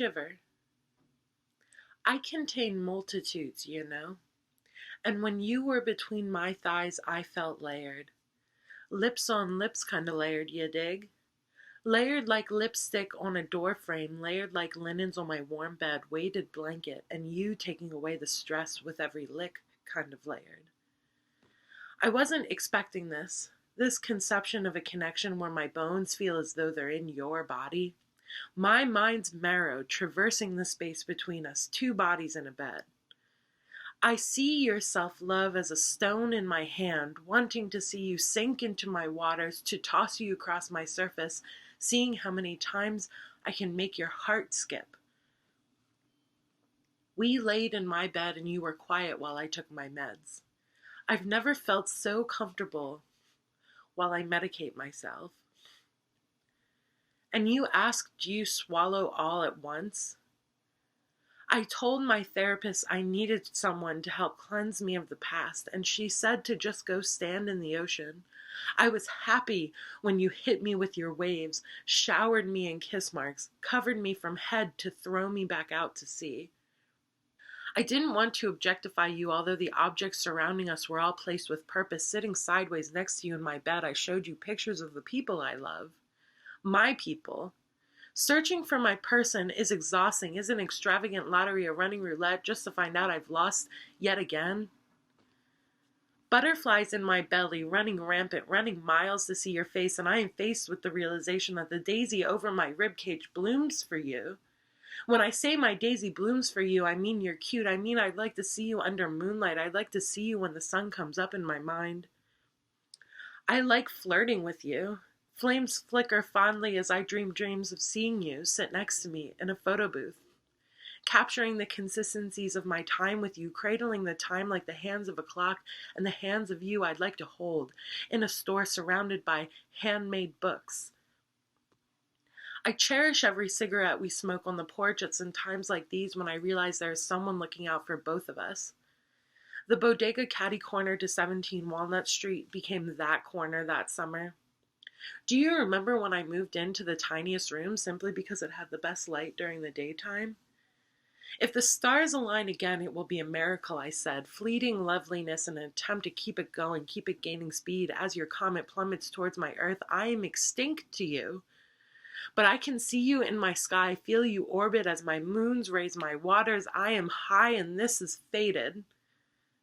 shiver. I contain multitudes, and when you were between my thighs, I felt layered. Lips on lips kinda layered, you dig? Layered like lipstick on a door frame, layered like linens on my warm bed, weighted blanket, and you taking away the stress with every lick kind of layered. I wasn't expecting this conception of a connection where my bones feel as though they're in your body. My mind's marrow traversing the space between us, two bodies in a bed. I see your self-love as a stone in my hand, wanting to see you sink into my waters, to toss you across my surface, seeing how many times I can make your heart skip. We laid in my bed and you were quiet while I took my meds. I've never felt so comfortable while I medicate myself. And you asked, do you swallow all at once? I told my therapist I needed someone to help cleanse me of the past, and she said to just go stand in the ocean. I was happy when you hit me with your waves, showered me in kiss marks, covered me from head to throw me back out to sea. I didn't want to objectify you, although the objects surrounding us were all placed with purpose. Sitting sideways next to you in my bed, I showed you pictures of the people I love. My people. Searching for my person is exhausting, is an extravagant lottery, a running roulette, just to find out I've lost yet again. Butterflies in my belly, running rampant, running miles to see your face, and I am faced with the realization that the daisy over my ribcage blooms for you. When I say my daisy blooms for you, I mean you're cute. I mean I'd like to see you under moonlight. I'd like to see you when the sun comes up in my mind. I like flirting with you. Flames flicker fondly as I dream dreams of seeing you sit next to me in a photo booth, capturing the consistencies of my time with you, cradling the time like the hands of a clock and the hands of you I'd like to hold, in a store surrounded by handmade books. I cherish every cigarette we smoke on the porch. It's in times like these when I realize there is someone looking out for both of us. The bodega catty corner to 17 Walnut Street became that corner that summer. Do you remember when I moved into the tiniest room simply because it had the best light during the daytime? If the stars align again, it will be a miracle, I said, fleeting loveliness in an attempt to keep it going, keep it gaining speed. As your comet plummets towards my earth, I am extinct to you. But I can see you in my sky, feel you orbit as my moons raise my waters. I am high and this is fated.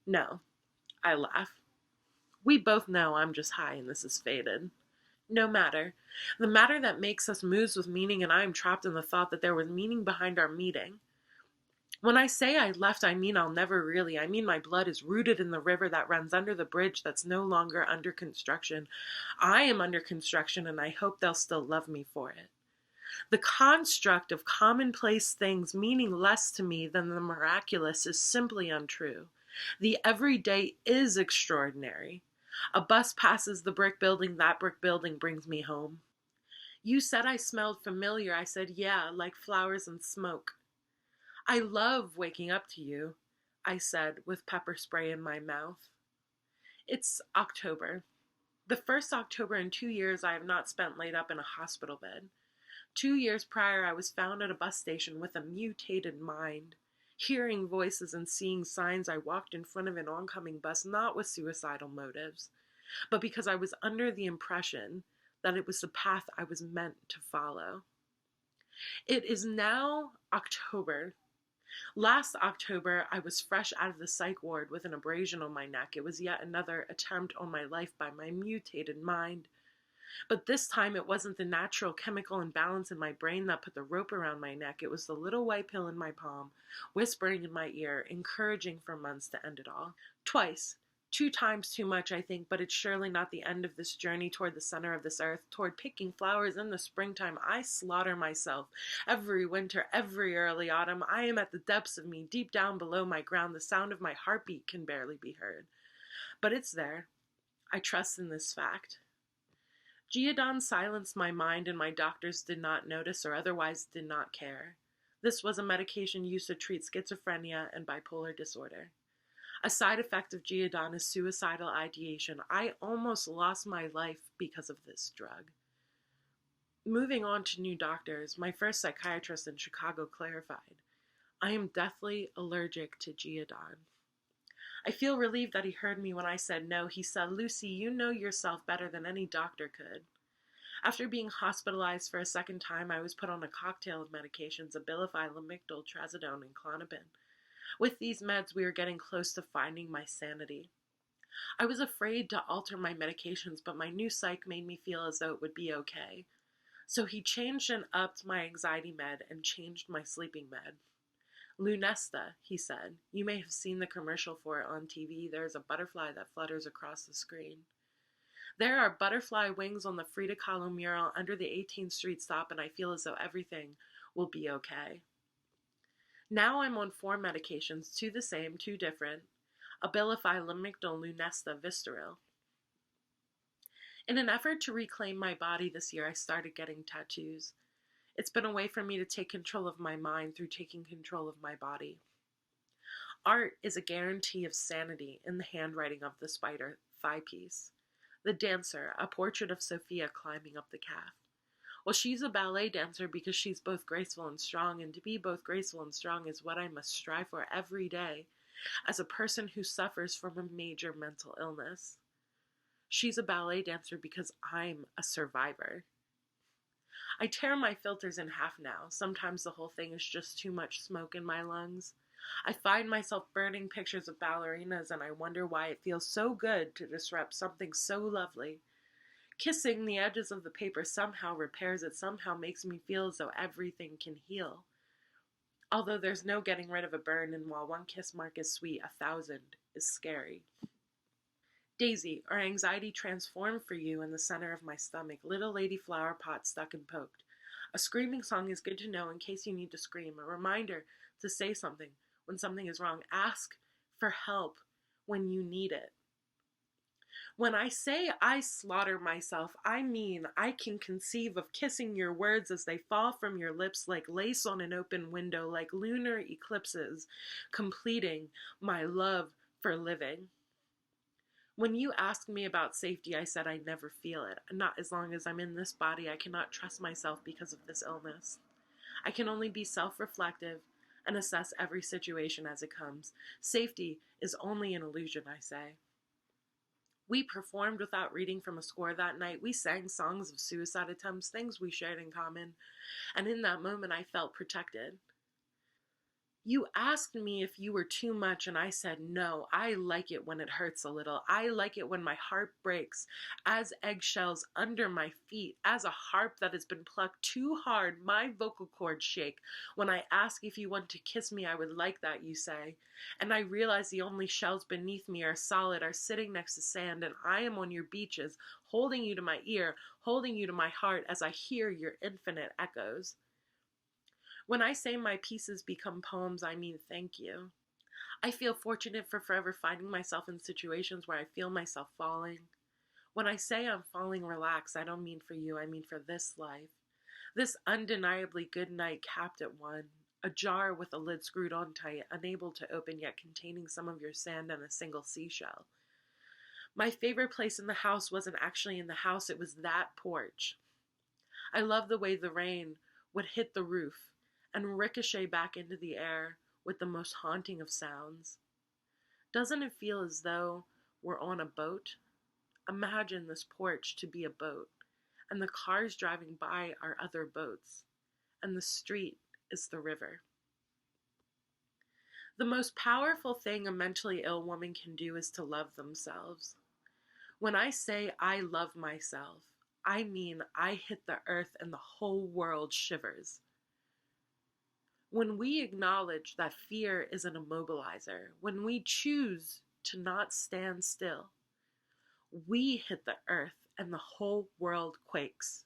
No, I laugh. We both know I'm just high and this is fated. No matter. The matter that makes us moves with meaning, and I am trapped in the thought that there was meaning behind our meeting. When I say I left, I mean I'll never really. I mean my blood is rooted in the river that runs under the bridge that's no longer under construction. I am under construction, and I hope they'll still love me for it. The construct of commonplace things meaning less to me than the miraculous is simply untrue. The everyday is extraordinary. A bus passes the brick building, that brick building brings me home. You said I smelled familiar. I said, yeah, like flowers and smoke. I love waking up to you, I said with pepper spray in my mouth. It's October. The first October in 2 years I have not spent laid up in a hospital bed. 2 years prior, I was found at a bus station with a mutated mind. Hearing voices and seeing signs, I walked in front of an oncoming bus, not with suicidal motives, but because I was under the impression that it was the path I was meant to follow. It is now October. Last October, I was fresh out of the psych ward with an abrasion on my neck. It was yet another attempt on my life by my mutated mind. But this time it wasn't the natural chemical imbalance in my brain that put the rope around my neck. It was the little white pill in my palm, whispering in my ear, encouraging for months to end it all. Twice. 2 times too much, I think, but it's surely not the end of this journey toward the center of this earth, toward picking flowers in the springtime. I slaughter myself. Every winter, every early autumn, I am at the depths of me, deep down below my ground. The sound of my heartbeat can barely be heard. But it's there. I trust in this fact. Geodon silenced my mind, and my doctors did not notice or otherwise did not care. This was a medication used to treat schizophrenia and bipolar disorder. A side effect of Geodon is suicidal ideation. I almost lost my life because of this drug. Moving on to new doctors, my first psychiatrist in Chicago clarified, I am deathly allergic to Geodon. I feel relieved that he heard me when I said no. He said, Lucy, you know yourself better than any doctor could. After being hospitalized for a second time, I was put on a cocktail of medications, Abilify, Lamictal, Trazodone, and Klonopin. With these meds, we were getting close to finding my sanity. I was afraid to alter my medications, but my new psych made me feel as though it would be okay. So he changed and upped my anxiety med and changed my sleeping med. Lunesta, he said. You may have seen the commercial for it on TV. There is a butterfly that flutters across the screen. There are butterfly wings on the Frida Kahlo mural under the 18th Street stop, and I feel as though everything will be okay. Now I'm on 4 medications, 2 the same, 2 different. Abilify, Lamictal, Lunesta, Vistaril. In an effort to reclaim my body this year, I started getting tattoos. It's been a way for me to take control of my mind through taking control of my body. Art is a guarantee of sanity in the handwriting of the spider thigh piece. The dancer, a portrait of Sophia climbing up the calf. Well, she's a ballet dancer because she's both graceful and strong, and to be both graceful and strong is what I must strive for every day as a person who suffers from a major mental illness. She's a ballet dancer because I'm a survivor. I tear my filters in half now. Sometimes the whole thing is just too much smoke in my lungs. I find myself burning pictures of ballerinas, and I wonder why it feels so good to disrupt something so lovely. Kissing the edges of the paper somehow repairs it, somehow makes me feel as though everything can heal. Although there's no getting rid of a burn, and while 1 kiss mark is sweet, 1,000 is scary. Daisy, our anxiety transformed for you in the center of my stomach, little lady flower pot stuck and poked. A screaming song is good to know in case you need to scream, a reminder to say something when something is wrong. Ask for help when you need it. When I say I slaughter myself, I mean I can conceive of kissing your words as they fall from your lips like lace on an open window, like lunar eclipses, completing my love for living. When you asked me about safety, I said I never feel it. Not as long as I'm in this body. I cannot trust myself because of this illness. I can only be self-reflective and assess every situation as it comes. Safety is only an illusion, I say. We performed without reading from a score that night. We sang songs of suicide attempts, things we shared in common. And in that moment, I felt protected. You asked me if you were too much, and I said no. I like it when it hurts a little. I like it when my heart breaks, as eggshells under my feet, as a harp that has been plucked too hard, my vocal cords shake. When I ask if you want to kiss me, I would like that, you say. And I realize the only shells beneath me are solid, are sitting next to sand, and I am on your beaches, holding you to my ear, holding you to my heart as I hear your infinite echoes. When I say my pieces become poems, I mean thank you. I feel fortunate for forever finding myself in situations where I feel myself falling. When I say I'm falling relaxed, I don't mean for you, I mean for this life. This undeniably good night capped at 1, a jar with a lid screwed on tight, unable to open yet containing some of your sand and a single seashell. My favorite place in the house wasn't actually in the house, it was that porch. I love the way the rain would hit the roof and ricochet back into the air with the most haunting of sounds. Doesn't it feel as though we're on a boat? Imagine this porch to be a boat, and the cars driving by are other boats, and the street is the river. The most powerful thing a mentally ill woman can do is to love themselves. When I say I love myself, I mean I hit the earth and the whole world shivers. When we acknowledge that fear is an immobilizer, when we choose to not stand still, we hit the earth and the whole world quakes.